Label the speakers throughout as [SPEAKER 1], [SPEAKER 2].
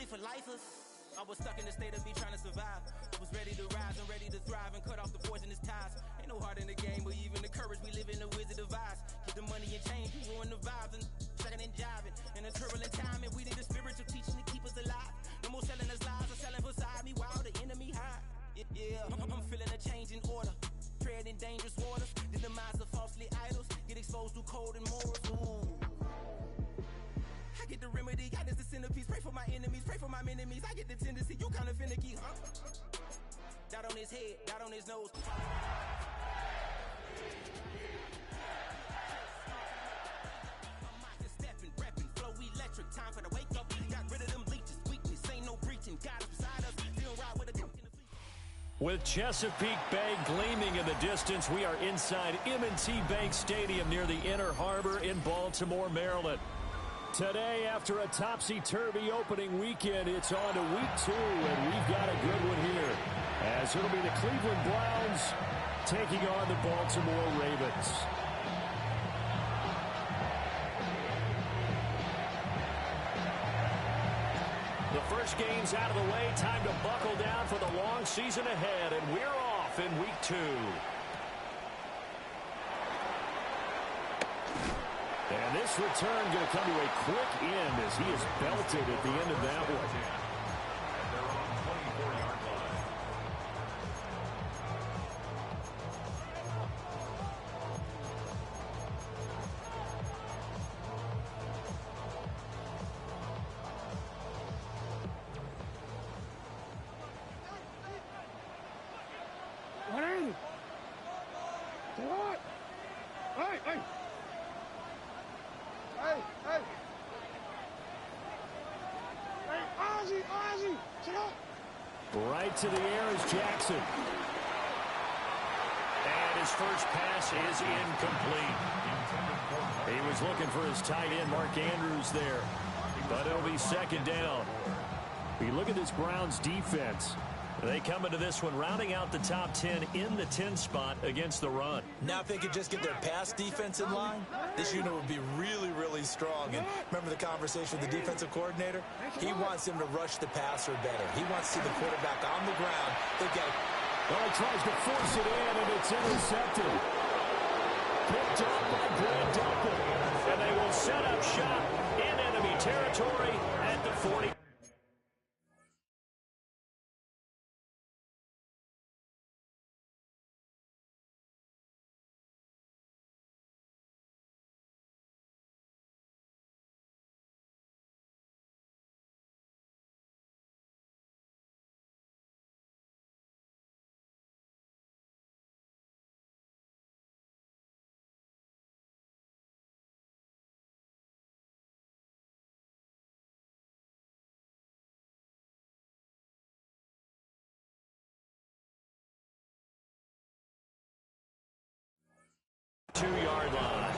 [SPEAKER 1] for lifers. I was stuck in the state of me trying to survive. I was ready to rise and ready to thrive and cut off the poisonous ties. Ain't no heart in the game or even the courage. We live in the wizard of Oz. Get the money and change, we ruin the vibes and sucking and jiving. In a turbulent time, and we need a spiritual teaching to keep us alive. No more selling us lies or selling beside me while the enemy hide. Yeah, I'm feeling a change in order. Treading dangerous waters. The demise of falsely idols. Get exposed through cold and morals. Ooh. I get the remedy, God is the centerpiece. Pray for my enemies, pray for my enemies. I get the tendency, you kinda finicky, huh? Dot on his head, dot on his nose. My mind is stepping, repping, flow electric. Time for the wake up. Got rid of them leeches, weakness, ain't no breaching. God is beside us, still ride with a coke in the fleet.
[SPEAKER 2] With Chesapeake Bay gleaming in the distance, we are inside M&T Bank Stadium near the Inner Harbor in Baltimore, Maryland. Today, after a topsy-turvy opening weekend, it's on to week 2, and we've got a good one here, as it'll be the Cleveland Browns taking on the Baltimore Ravens. The first game's out of the way. Time to buckle down for the long season ahead, and we're off in week 2. And this return going to come to a quick end as he is belted at the end of that one.
[SPEAKER 3] They're on 24-yard line.
[SPEAKER 4] What ain't it? What? Hey, hey. Hey, hey. Hey, Ozzie, check out.
[SPEAKER 2] Right to the air is Jackson. And his first pass is incomplete. He was looking for his tight end, Mark Andrews, there. But it'll be second down. We look at this Browns defense. They come into this one rounding out the top 10 in the 10 spot against the run.
[SPEAKER 5] Now if they could just get their pass defense in line, this unit would be really, really strong. And remember the conversation with the defensive coordinator? He wants him to rush the passer better. He wants to see the quarterback on the ground. They've got
[SPEAKER 2] Well, he tries to force it in, and it's intercepted. Picked up by Grant Delpit. And they will set up shop in enemy territory at the 40. Two-yard line.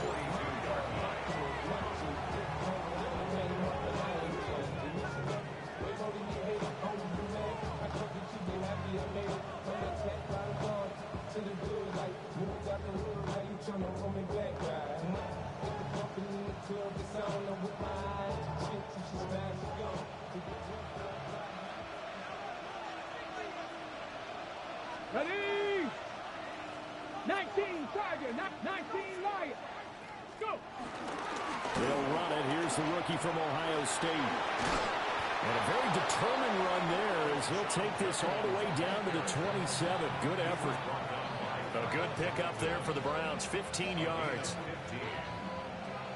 [SPEAKER 4] Ready? 19 Tiger, 19 Lion. Go.
[SPEAKER 2] They'll run it. Here's the rookie from Ohio State. And a very determined run there as he'll take this all the way down to the 27. Good effort. A good pickup there for the Browns. 15 yards.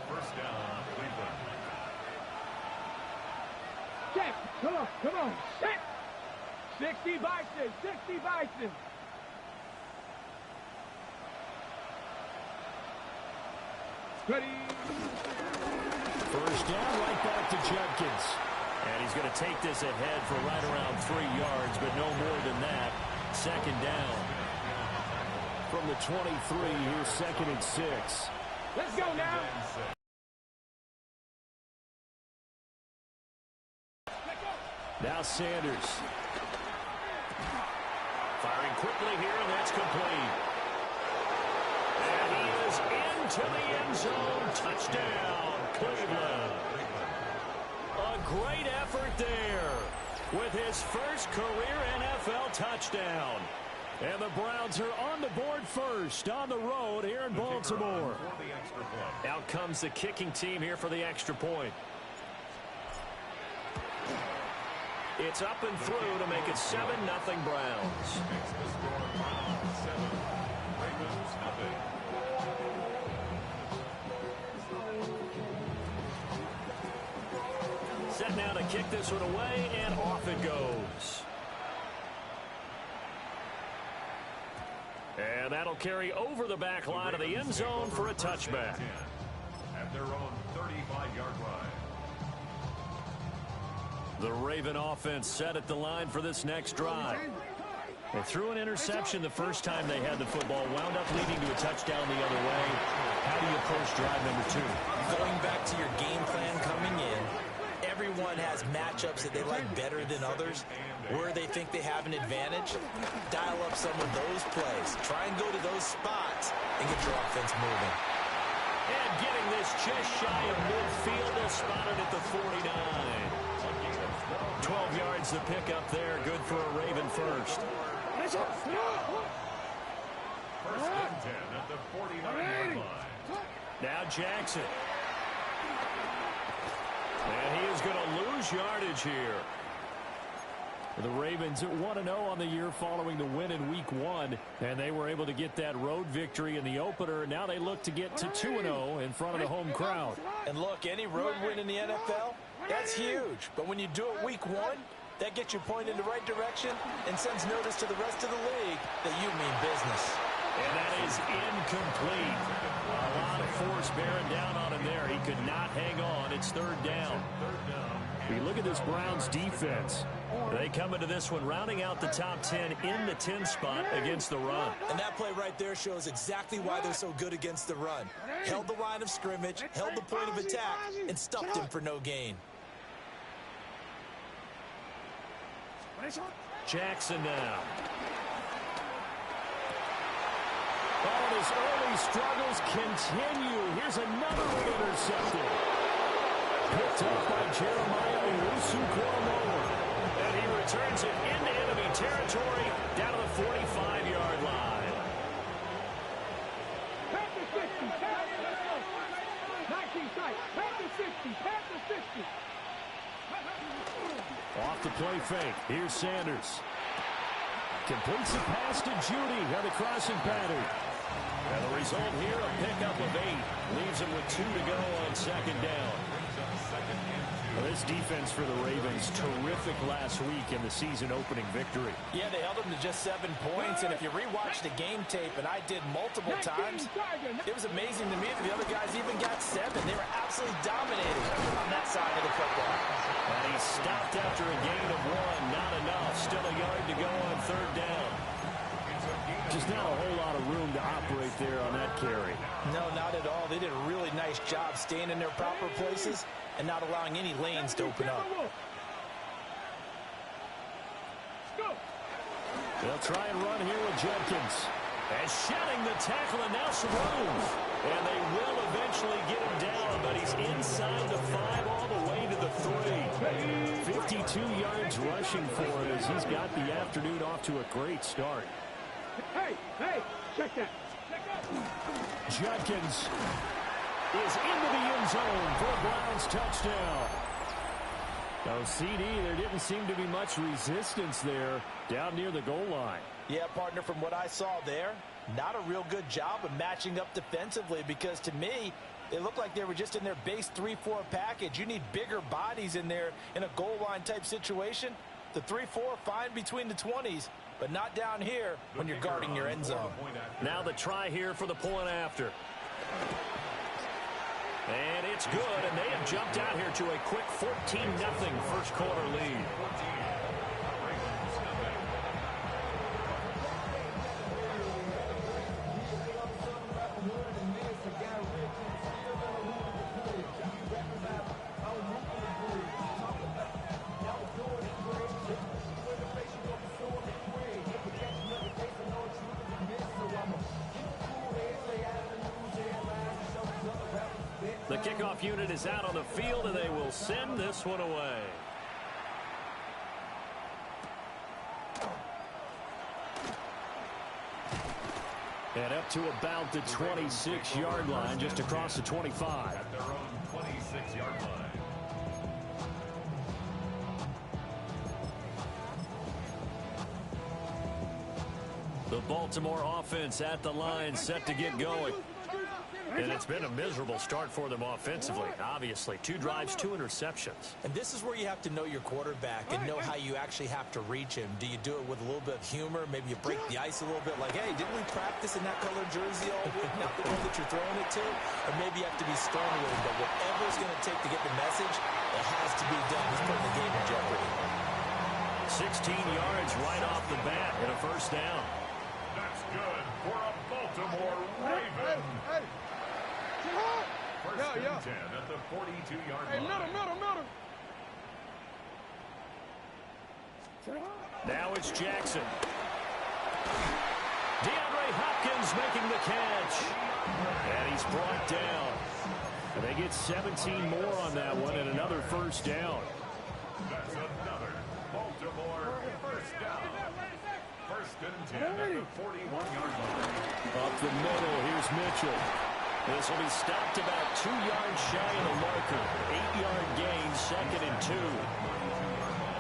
[SPEAKER 3] First down, Cleveland.
[SPEAKER 4] Check. Come on. Check. 60 Bison. Ready.
[SPEAKER 2] First down, right back to Judkins. And he's going to take this ahead for right around 3 yards, but no more than that. Second down. From the 23, here's 2nd and 6.
[SPEAKER 4] Let's go now.
[SPEAKER 2] Now Sanders. Firing quickly here, and that's complete. And he is into the end zone. Touchdown, Cleveland. A A great effort there with his first career NFL touchdown. And the Browns are on the board first on the road here in Baltimore. Out comes the kicking team here for the extra point. It's up and through to make it 7-0 Browns. Set now to kick this one away, and off it goes. And that'll carry over the back line of the end zone for a touchback.
[SPEAKER 3] At their own 35-yard line.
[SPEAKER 2] The Raven offense set at the line for this next drive. They threw an interception the first time they had the football, wound up leading to a touchdown the other way. How do you approach drive number 2?
[SPEAKER 5] Going back to your game plan coming in, everyone has matchups that they like better than others. Where they think they have an advantage, dial up some of those plays. Try and go to those spots and get your offense moving.
[SPEAKER 2] And getting this just shy of midfield, they'll spot it at the 49. 12 yards to pick up there. Good for a Raven first.
[SPEAKER 3] First and 10 at the 49-yard line.
[SPEAKER 2] Now Jackson. And he is going to lose yardage here. The Ravens 1-0 on the year following the win in Week 1, and they were able to get that road victory in the opener. Now they look to get to 2-0 in front of the home crowd.
[SPEAKER 5] And look, any road win in the NFL, that's huge. But when you do it Week 1, that gets you pointed in the right direction and sends notice to the rest of the league that you mean business.
[SPEAKER 2] And that is incomplete. A lot of force bearing down on him there. He could not hang on. It's third down. We look at this Browns defense. They come into this one rounding out the top 10 in the 10 spot against the run.
[SPEAKER 5] And that play right there shows exactly why they're so good against the run. Held the line of scrimmage, held the point of attack, and stuffed him for no gain.
[SPEAKER 2] Jackson now. All his early struggles continue. Here's another one intercepted. Picked up by Jeremiah Owusu-Koramoah. And he returns it into enemy territory down to the 45-yard line.
[SPEAKER 4] Pass the 60. 19 tight. Pass the 60. Pass the 60.
[SPEAKER 2] Off the play fake. Here's Sanders. Completes the pass to Judy on the crossing pattern. And the result here, a pickup of 8. Leaves him with 2 to go on second down. Well, this defense for the Ravens, terrific last week in the season opening victory.
[SPEAKER 5] Yeah, they held them to just 7 points. And if you rewatch the game tape, and I did multiple times, it was amazing to me that the other guys even got 7. They were absolutely dominating on that side of the football.
[SPEAKER 2] And he stopped after a gain of 1. Not enough. Still a yard to go on third down. Just not a whole lot of room to operate there on that carry.
[SPEAKER 5] No, not at all. They did a really nice job staying in their proper places and not allowing any lanes to open up.
[SPEAKER 2] They'll try and run here with Jenkins. And shedding the tackle, and now some room. And they will eventually get him down, but he's inside the 5 all the way to the 3. 52 yards rushing for him as he's got the afternoon off to a great start.
[SPEAKER 4] Hey, check that.
[SPEAKER 2] Jenkins is into the end zone for a Browns touchdown. Now, CD, there didn't seem to be much resistance there down near the goal line.
[SPEAKER 5] Yeah, partner, from what I saw there, not a real good job of matching up defensively because to me, it looked like they were just in their base 3-4 package. You need bigger bodies in there in a goal line type situation. The 3-4, fine between the 20s, but not down here when you're guarding your end zone.
[SPEAKER 2] Now the try here for the point after. And it's good, and they have jumped out here to a quick 14-0 first quarter lead. The kickoff unit is out on the field, and they will send this one away. And up to about the 26-yard line, just across the 25.
[SPEAKER 3] At their own 26-yard line.
[SPEAKER 2] The Baltimore offense at the line, set to get going. And it's been a miserable start for them offensively, obviously. 2 drives, 2 interceptions.
[SPEAKER 5] And this is where you have to know your quarterback and know how you actually have to reach him. Do you do it with a little bit of humor? Maybe you break the ice a little bit, like, hey, didn't we practice in that colored jersey all week, not the one that you're throwing it to? Or maybe you have to be stern with him, but whatever it's going to take to get the message, it has to be done. He's putting the game in jeopardy.
[SPEAKER 2] 16 yards right off the bat and a first down.
[SPEAKER 3] That's good for a Baltimore Raven. First and 10 at the 42-yard line.
[SPEAKER 4] Middle.
[SPEAKER 2] Now it's Jackson. DeAndre Hopkins making the catch. And he's brought down. And they get 17 more on that one and another first down.
[SPEAKER 3] That's another Baltimore first down. First and 10 at the 41-yard line.
[SPEAKER 2] Up the middle, here's Mitchell. This will be stopped about 2 yards shy of the marker. 8-yard gain, 2nd and 2.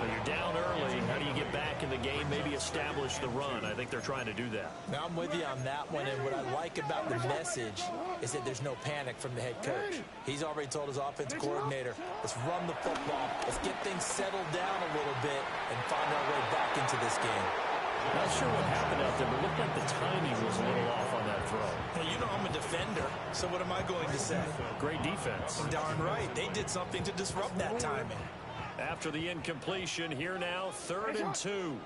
[SPEAKER 2] When you're down early, how do you get back in the game, maybe establish the run? I think they're trying to do that.
[SPEAKER 5] Now, I'm with you on that one, and what I like about the message is that there's no panic from the head coach. He's already told his offensive coordinator, let's run the football, let's get things settled down a little bit and find our way back into this game.
[SPEAKER 2] Not sure what happened out there, but it looked like the timing was a little off on that throw.
[SPEAKER 5] Hey, you know I'm a defender, so what am I going to say?
[SPEAKER 2] Great defense.
[SPEAKER 5] Darn right. They did something to disrupt that timing.
[SPEAKER 2] After the incompletion, here now, 3rd and 2.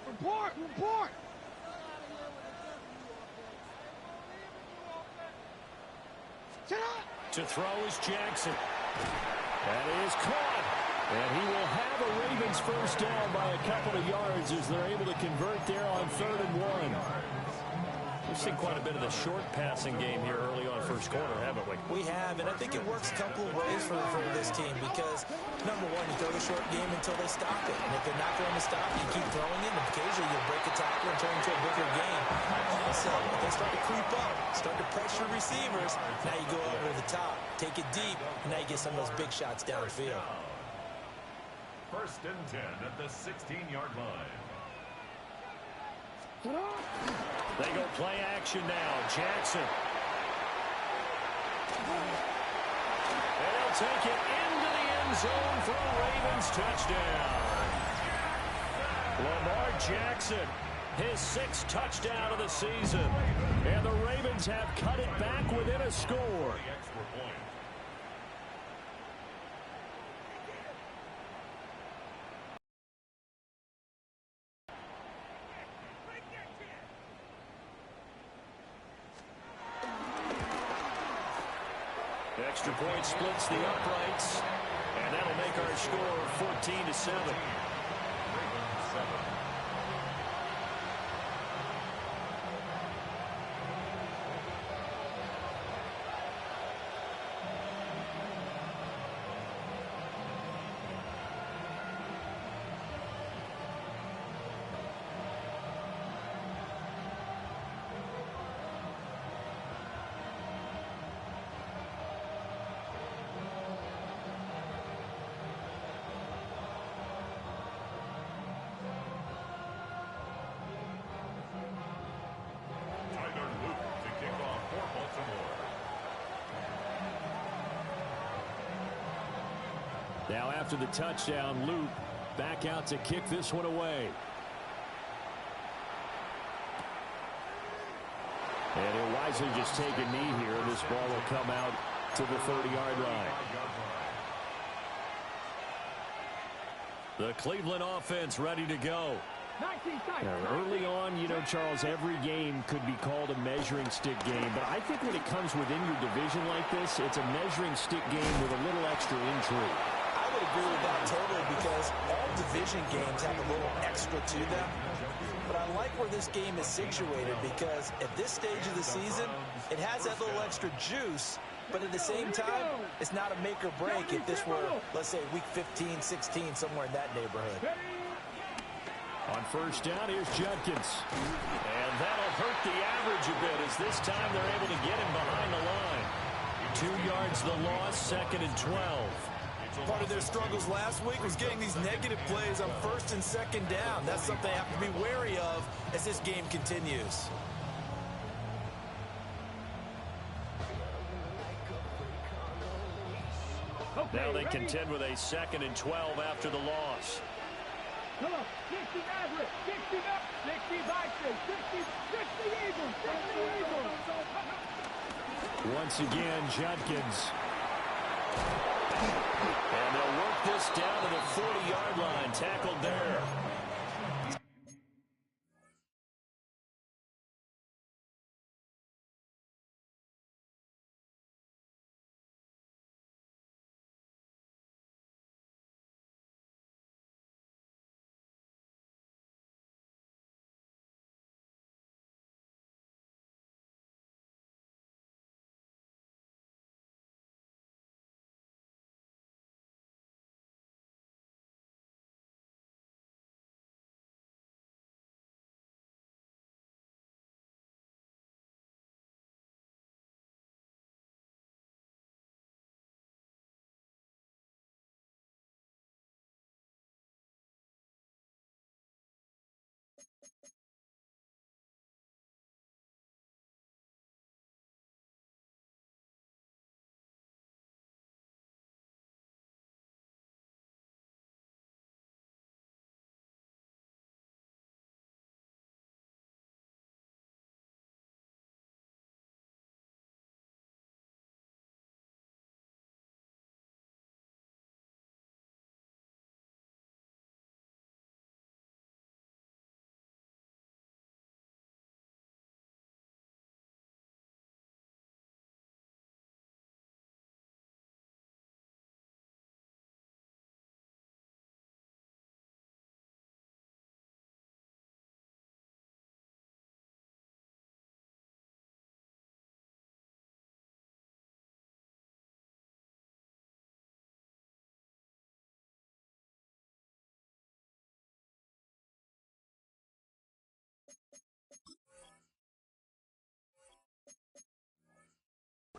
[SPEAKER 4] Report.
[SPEAKER 2] To throw is Jackson. That is caught. And he will have a Ravens first down by a couple of yards as they're able to convert there on 3rd and 1. We've seen quite a bit of the short passing game here early on first quarter, haven't we?
[SPEAKER 5] We have, and I think it works a couple of ways for this team because, number one, you throw the short game until they stop it. And if they're not going to stop it, you keep throwing it, and occasionally you'll break a tackle and turn into a bigger game. Also, if they start to creep up, start to pressure receivers, now you go over the top, take it deep, and now you get some of those big shots downfield.
[SPEAKER 3] First and 10 at the 16-yard line.
[SPEAKER 2] They go play action now. Jackson. And he'll take it into the end zone for a Ravens touchdown. Lamar Jackson, his 6th touchdown of the season. And the Ravens have cut it back within a score.
[SPEAKER 3] The extra point.
[SPEAKER 2] Extra point splits the uprights, and that'll make our score 14-7.
[SPEAKER 3] Ravens 7.
[SPEAKER 2] Now after the touchdown, Luke back out to kick this one away. And he'll wisely just take a knee here. This ball will come out to the 30-yard line. The Cleveland offense ready to go. Now, early on, you know, Charles, every game could be called a measuring stick game. But I think when it comes within your division like this, it's a measuring stick game with a little extra intrigue.
[SPEAKER 5] I would agree with that totally because all division games have a little extra to them. But I like where this game is situated because at this stage of the season, it has that little extra juice, but at the same time, it's not a make or break if this were, let's say, week 15, 16, somewhere in that neighborhood.
[SPEAKER 2] On first down, here's Judkins. And that'll hurt the average a bit as this time they're able to get him behind the line. 2 yards the loss, 2nd and 12.
[SPEAKER 5] Part of their struggles last week was getting these negative plays on 1st and 2nd down. That's something they have to be wary of as this game continues.
[SPEAKER 2] Now they contend with a 2nd and 12 after the loss.
[SPEAKER 4] Come on, 60 Maverick, 60 Vikings, 60 Eagles, 60 Eagles.
[SPEAKER 2] Once again, Judkins. And they'll work this down to the 40-yard line. Tackled there.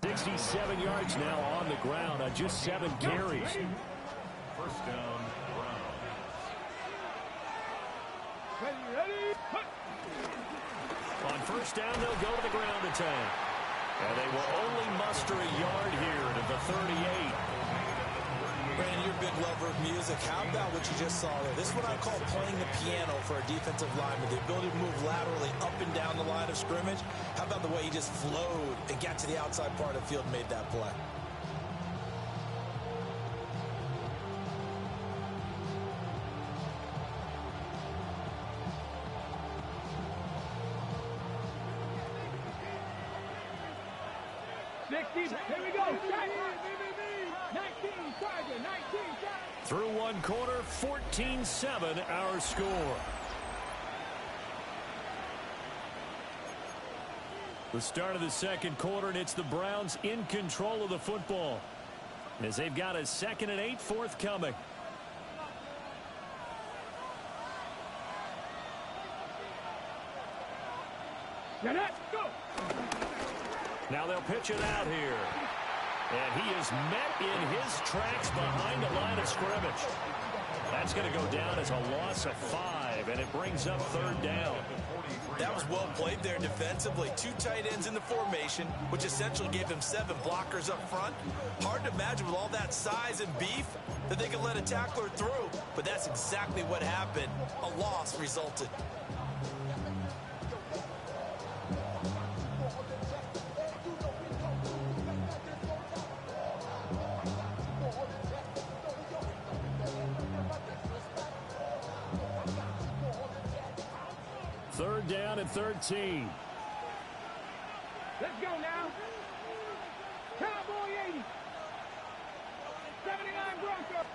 [SPEAKER 2] .67 yards now on the ground on just 7 carries.
[SPEAKER 3] First down, Browns.
[SPEAKER 4] Ready,
[SPEAKER 2] On first down, they'll go to the ground attack. And they will only muster a yard here to the 38.
[SPEAKER 5] Brandon, you're a big lover of music. How about what you just saw there? This is what I call playing the piano for a defensive lineman. The ability to move laterally up and down the line of scrimmage. How about the way he just flowed and got to the outside part of the field and made that play?
[SPEAKER 4] Here we go. 19, Tiger, 19,
[SPEAKER 2] Through one quarter, 14-7 our score. The start of the second quarter, and it's the Browns in control of the football as they've got a 2nd and 8 forthcoming.
[SPEAKER 4] Get it, go.
[SPEAKER 2] Now they'll pitch it out here. And he is met in his tracks behind the line of scrimmage. That's going to go down as a loss of 5, and it brings up 3rd down.
[SPEAKER 5] That was well played there defensively. 2 tight ends in the formation, which essentially gave them 7 blockers up front. Hard to imagine with all that size and beef that they could let a tackler through, but that's exactly what happened. A loss resulted.
[SPEAKER 2] Third down and 13.
[SPEAKER 4] Let's go now. Cowboy 80. 79 Bronco.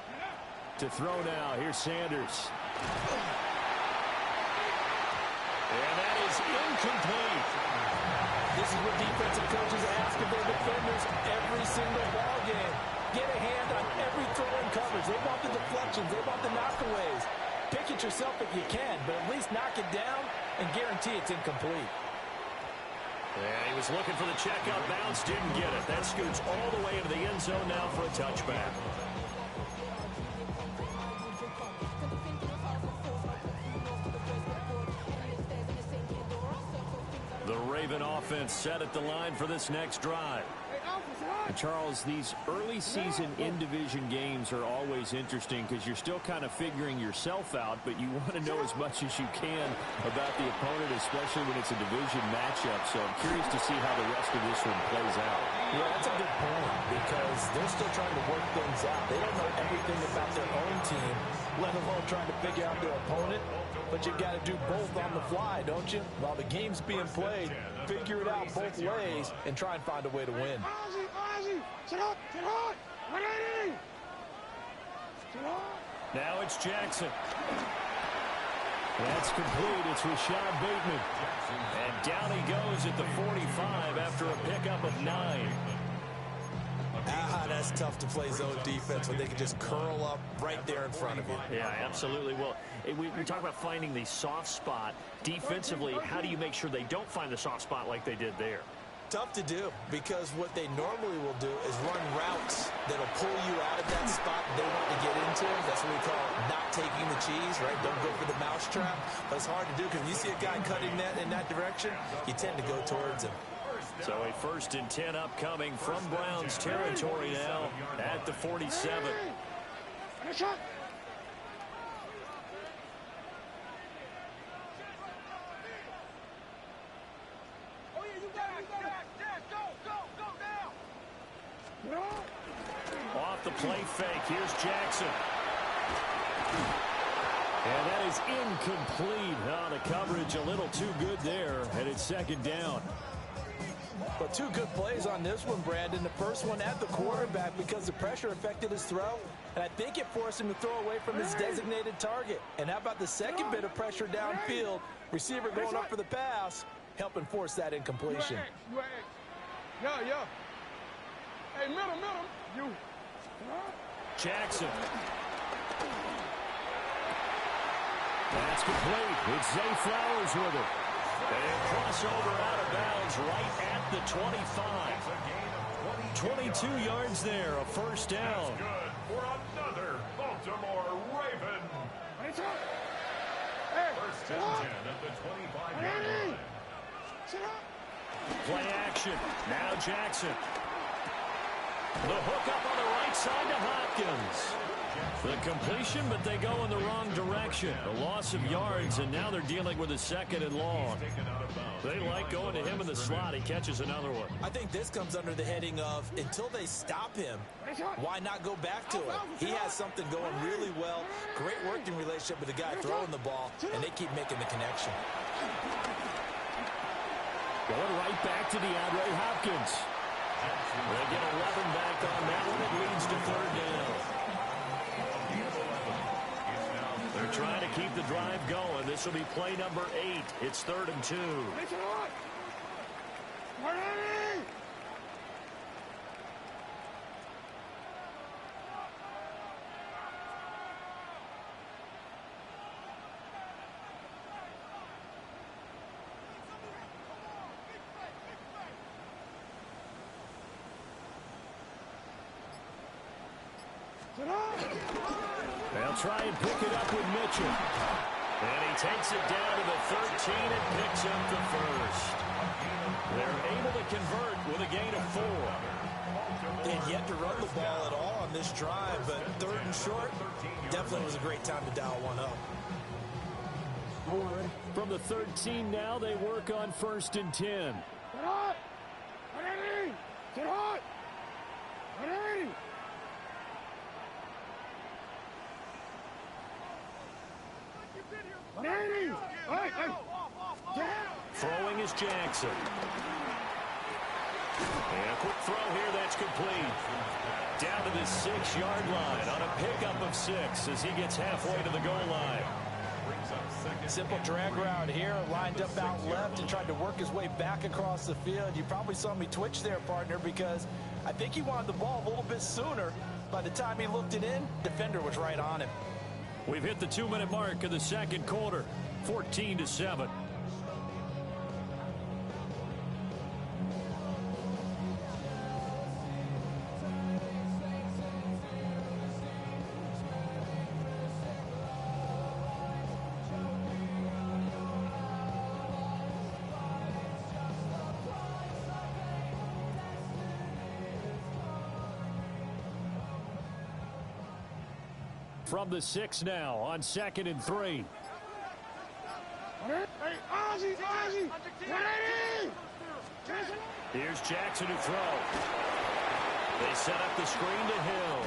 [SPEAKER 2] To throw now, here's Sanders. And that is incomplete.
[SPEAKER 5] This is what defensive coaches ask of their defenders every single ball game. Get a hand on every throw in coverage. They want the deflections. They want the knockaways. Pick it yourself if you can, but at least knock it down and guarantee it's incomplete.
[SPEAKER 2] And he was looking for the checkout bounce, didn't get it. That scoots all the way into the end zone now for a touchback. The Raven offense set at the line for this next drive. And Charles, these early season in-division games are always interesting because you're still kind of figuring yourself out, but you want to know as much as you can about the opponent, especially when it's a division matchup. So I'm curious to see how the rest of this one plays out.
[SPEAKER 5] Yeah, that's a good point because they're still trying to work things out. They don't know everything about their own team, let alone trying to figure out their opponent. But you've got to do both on the fly, don't you? While the game's being played, figure it out both ways and try and find a way to win.
[SPEAKER 2] Now it's Jackson. That's complete. It's Rashad Bateman. And down he goes at the 45 after a pickup of 9.
[SPEAKER 5] That's tough to play zone defense when they can just curl up right there in front of you.
[SPEAKER 2] Yeah, absolutely. Well, we talk about finding the soft spot. Defensively, how do you make sure they don't find the soft spot like they did there?
[SPEAKER 5] Tough to do because what they normally will do is run routes that'll pull you out of that spot they want to get into. That's what we call not taking the cheese, right? Don't go for the mousetrap. But it's hard to do because when you see a guy cutting that in that direction, you tend to go towards him.
[SPEAKER 2] So a 1st and 10 upcoming from Browns territory now at the 47. Off the play fake, here's Jackson. And that is incomplete. Oh, the coverage a little too good there, and it's 2nd down.
[SPEAKER 5] But 2 good plays on this one, Brandon. The first one at the quarterback because the pressure affected his throw, and I think it forced him to throw away from his designated target. And how about the second bit of pressure downfield? Receiver going up for the pass, helping force that incompletion.
[SPEAKER 4] Yeah. Hey, middle. You.
[SPEAKER 2] Jackson. That's complete. It's Zay Flowers with it. And crossover out of bounds right at the 25. 22 yards there, a 1st down.
[SPEAKER 3] Good for another Baltimore Raven. First and 10 at the 25-yard line.
[SPEAKER 2] Play action. Now Jackson. The hook up on the right side to Hopkins. The completion, but they go in the wrong direction. A loss of yards, and now they're dealing with a 2nd and long. They like going to him in the slot. He catches another one.
[SPEAKER 5] I think this comes under the heading of until they stop him, why not go back to him? He has something going really well. Great working relationship with the guy throwing the ball, and they keep making the connection.
[SPEAKER 2] Going right back to DeAndre Hopkins. They get 11 back on that one. It leads to 3rd down. They're trying to keep the drive going. This will be play number 8. It's 3rd and 2. They'll try and pick it up with Mitchell. And he takes it down to the 13 and picks up the 1st. They're able to convert with a gain of 4.
[SPEAKER 5] They had yet to run the ball at all on this drive, but 3rd and short definitely was a great time to dial one up.
[SPEAKER 2] From the 13 now, they work on 1st and 10. Throwing is Jackson. And a quick throw here that's complete. Down to the 6-yard line on a pickup of 6 as he gets halfway to the goal line.
[SPEAKER 3] brings up second.
[SPEAKER 5] Simple drag route here, lined up out left and tried to work his way back across the field. You probably saw me twitch there, partner, because I think he wanted the ball a little bit sooner. By the time he looked it in, defender was right on him.
[SPEAKER 2] We've hit the 2-minute mark of the second quarter, 14-7. From the 6 now on 2nd and 3. Here's Jackson to throw. They set up the screen to Hill.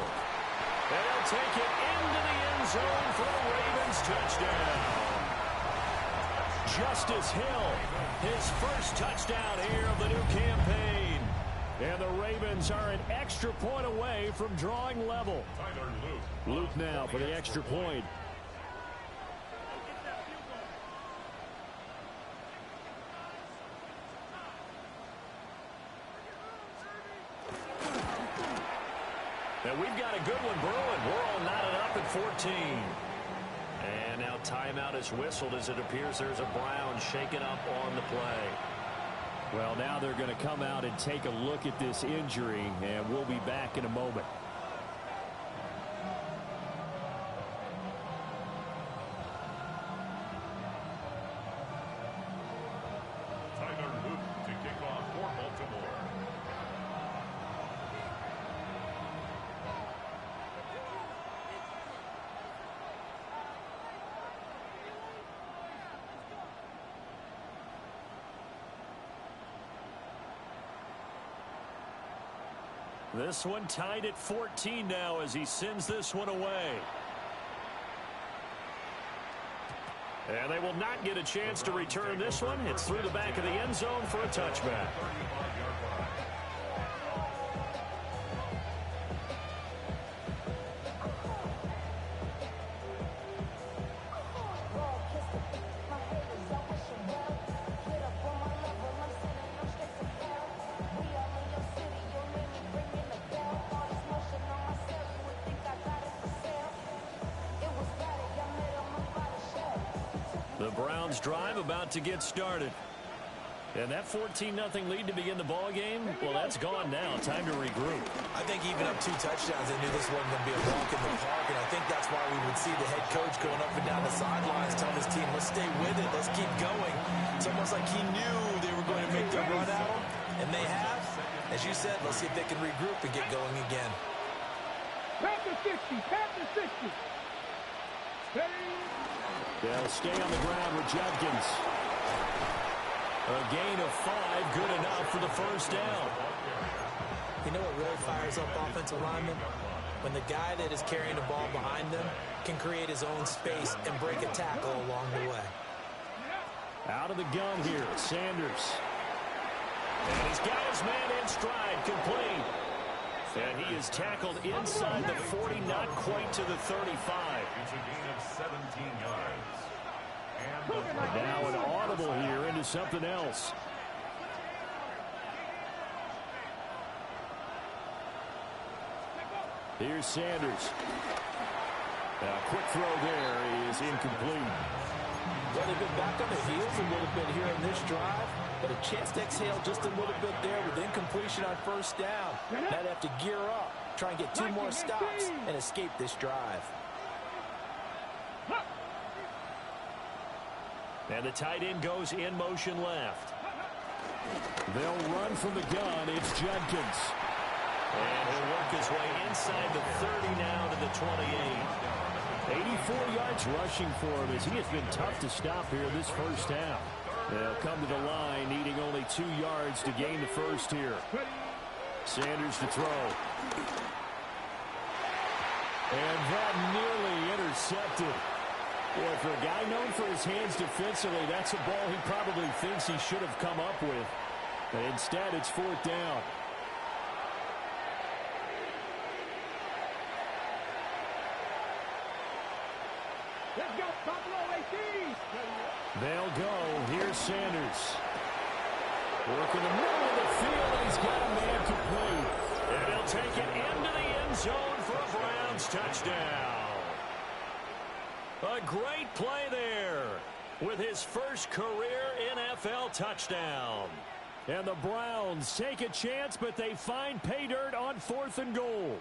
[SPEAKER 2] They'll take it into the end zone for the Ravens touchdown. Justice Hill, his first touchdown here of the new campaign. And the Ravens are an extra point away from drawing level. Luke now for the extra point. And we've got a good one brewing. We're all knotted up at 14. And now timeout is whistled as it appears there's a Brown shaken up on the play. Well, now they're going to come out and take a look at this injury, and we'll be back in a moment.
[SPEAKER 3] To kick off for Baltimore.
[SPEAKER 2] This one tied at 14 now as he sends this one away. And they will not get a chance to return this one. It's through the back of the end zone for a touchback. The Browns drive about to get started. And that 14-0 lead to begin the ball game, well, that's gone now. Time to regroup.
[SPEAKER 5] I think even up 2 touchdowns, they knew this wasn't going to be a walk in the park, and I think that's why we would see the head coach going up and down the sidelines telling his team, let's stay with it, let's keep going. It's almost like he knew they were going to make the run at him, and they have. As you said, let's see if they can regroup and get going again.
[SPEAKER 4] Pass the 60, pass the 60.
[SPEAKER 2] They'll stay on the ground with Judkins. A gain of 5, good enough for the first down.
[SPEAKER 5] You know what really fires up offensive linemen? When the guy that is carrying the ball behind them can create his own space and break a tackle along the way.
[SPEAKER 2] Out of the gun here, Sanders. And he's got his man in stride, complete. And he is tackled inside the 40, not quite to the 35.
[SPEAKER 3] It's a gain of 17 yards. And
[SPEAKER 2] now an audible here into something else. Here's Sanders. A quick throw there is incomplete.
[SPEAKER 5] Well, they've been back on their heels a little bit here in this drive, but a chance to exhale just a little bit there with incompletion on first down. Now they have to gear up, try and get 2 more stops, and escape this drive.
[SPEAKER 2] And the tight end goes in motion left. They'll run from the gun. It's Judkins. And he'll work his way inside the 30 now to the 28. 84 yards rushing for him as he has been tough to stop here this first half. They'll come to the line needing only 2 yards to gain the first here. Sanders to throw. And that nearly intercepted. Boy, for a guy known for his hands defensively, that's a ball he probably thinks he should have come up with. But instead, it's 4th down.
[SPEAKER 4] Let's go, Buffalo 18.
[SPEAKER 2] Working the middle of the field, and he's got a man complete. And he'll take it into the end zone for a Browns touchdown. A great play there with his first career NFL touchdown. And the Browns take a chance, but they find pay dirt on 4th and goal.